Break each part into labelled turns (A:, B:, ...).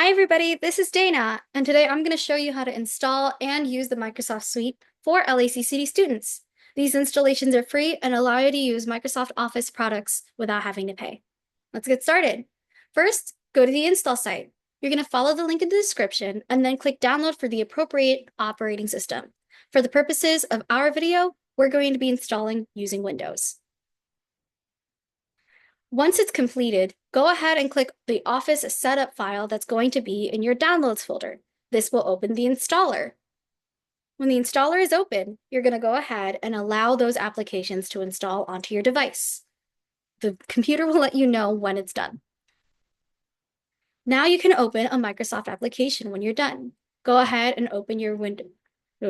A: Hi everybody, this is Dana, and today I'm going to show you how to install and use the Microsoft Suite for LACCD students. These installations are free and allow you to use Microsoft Office products without having to pay. Let's get started. First, go to the install site. You're going to follow the link in the description and then click download for the appropriate operating system. For the purposes of our video, we're going to be installing using Windows. Once it's completed, go ahead and click the Office Setup file that's going to be in your Downloads folder. This will open the installer. When the installer is open, you're going to go ahead and allow those applications to install onto your device. The computer will let you know when it's done. Now you can open a Microsoft application when you're done. Go ahead and open your Windows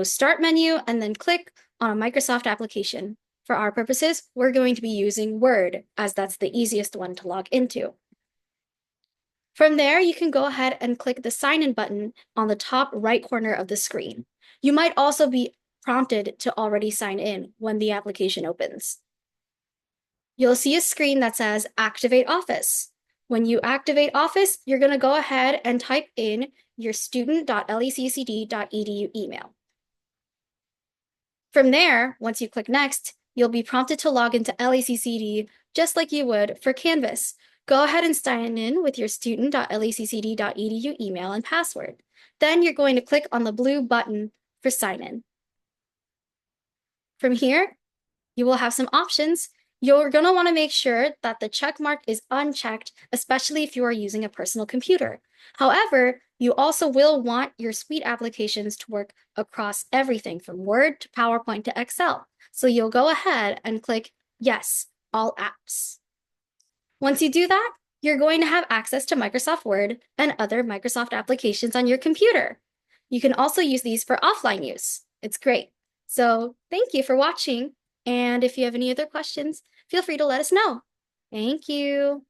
A: Start menu and then click on a Microsoft application. For our purposes, we're going to be using Word, as that's the easiest one to log into. From there, you can go ahead and click the Sign In button on the top right corner of the screen. You might also be prompted to already sign in when the application opens. You'll see a screen that says Activate Office. When you activate Office, you're going to go ahead and type in your student.laccd.edu email. From there, once you click Next, you'll be prompted to log into LACCD just like you would for Canvas. Go ahead and sign in with your student.laccd.edu email and password. Then you're going to click on the blue button for Sign In. From here, you will have some options. You're going to want to make sure that the check mark is unchecked, especially if you are using a personal computer. However, you also will want your Suite applications to work across everything from Word to PowerPoint to Excel. So you'll go ahead and click Yes, all apps. Once you do that, you're going to have access to Microsoft Word and other Microsoft applications on your computer. You can also use these for offline use. It's great. So thank you for watching. And if you have any other questions, feel free to let us know. Thank you.